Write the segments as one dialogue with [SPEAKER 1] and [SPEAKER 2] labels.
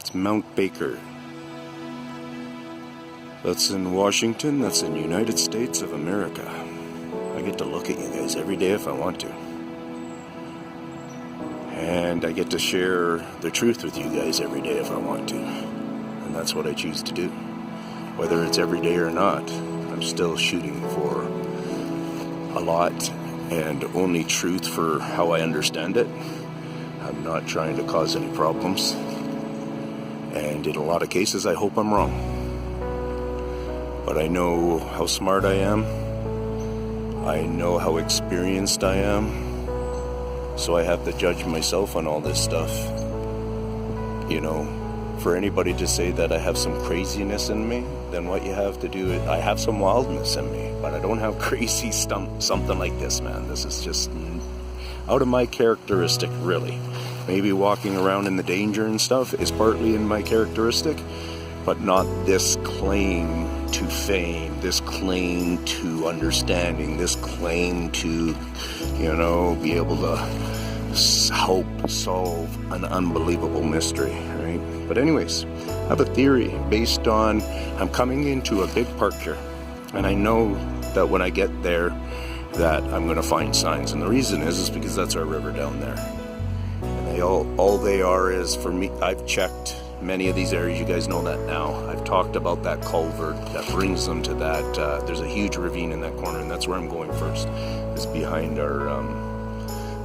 [SPEAKER 1] It's Mount Baker. That's in Washington, that's in the United States of America. I get to look at you guys every day if I want to. And I get to share the truth with you guys every day if I want to. And that's what I choose to do. Whether it's every day or not, I'm still shooting for a lot and only truth for how I understand it. I'm not trying to cause any problems. And in a lot of cases, I hope I'm wrong. But I know how smart I am. I know how experienced I am. So I have to judge myself on all this stuff. You know, for anybody to say that I have some craziness in me, then what you have to do is, I have some wildness in me, but I don't have crazy something like this, man. This is just out of my characteristic, really. Maybe walking around in the danger and stuff is partly in my characteristic, but not this claim to fame, this claim to understanding, this claim to, you know, be able to help solve an unbelievable mystery, right? But anyways, I have a theory based on, I'm coming into a big park here, and I know that when I get there that I'm going to find signs, and the reason is because that's our river down there. And they all they are is, for me, I've checked many of these areas, you guys know that now. I've talked about that culvert that brings them to that. There's a huge ravine in that corner, and that's where I'm going first. It's behind our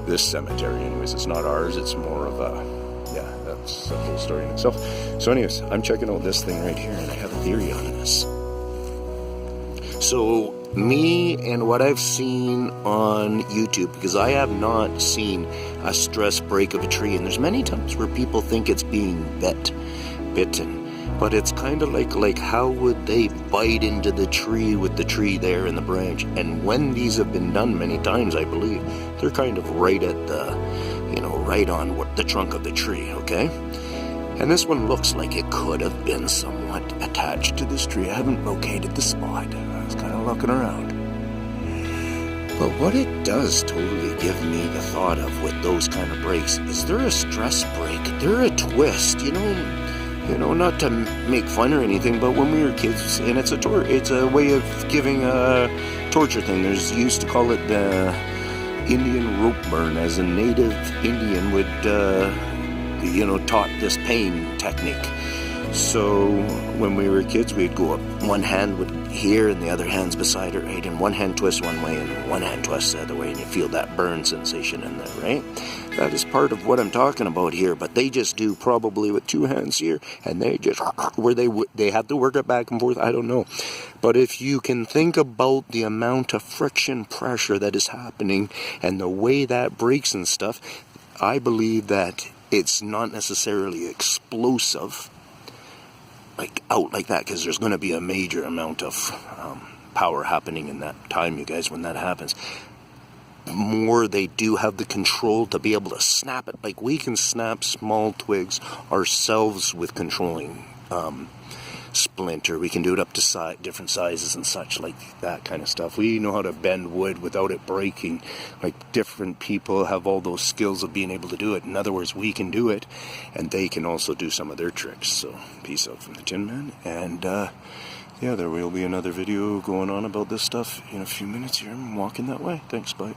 [SPEAKER 1] this cemetery. Anyways, it's not ours. It's more of a, yeah, that's a whole story in itself. So anyways, I'm checking out this thing right here, and I have a theory on this. So me and what I've seen on YouTube, because I have not seen a stress break of a tree, and there's many times where people think it's being bitten, but it's kind of like how would they bite into the tree with the tree there in the branch? And when these have been done many times, I believe they're kind of right at the, you know, right on the trunk of the tree, okay? And this one looks like it could have been somewhat attached to this tree. I haven't located the spot. I was kind of looking around. But what it does totally give me the thought of with those kind of breaks, is there a stress break? There a twist, you know, not to make fun or anything, but when we were kids, and it's a way of giving a torture thing. There's used to call it the Indian rope burn, as a native Indian would, taught this pain technique. So when we were kids, we'd go up, one hand would here and the other hand's beside it, right? And one hand twists one way and one hand twists the other way, and you feel that burn sensation in there, right? That is part of what I'm talking about here, but they just do probably with two hands here, and they just, where they have to work it back and forth, I don't know. But if you can think about the amount of friction pressure that is happening and the way that breaks and stuff, I believe that it's not necessarily explosive, like out like that, because there's going to be a major amount of power happening in that time, you guys, when that happens. More, they do have the control to be able to snap it. Like we can snap small twigs ourselves with controlling splinter. We can do it up to different sizes and such, like that kind of stuff. We know how to bend wood without it breaking. Like different people have all those skills of being able to do it. In other words, we can do it, and they can also do some of their tricks. So peace out from the Tin Man, and yeah, there will be another video going on about this stuff in a few minutes here. I'm walking that way. Thanks, bye.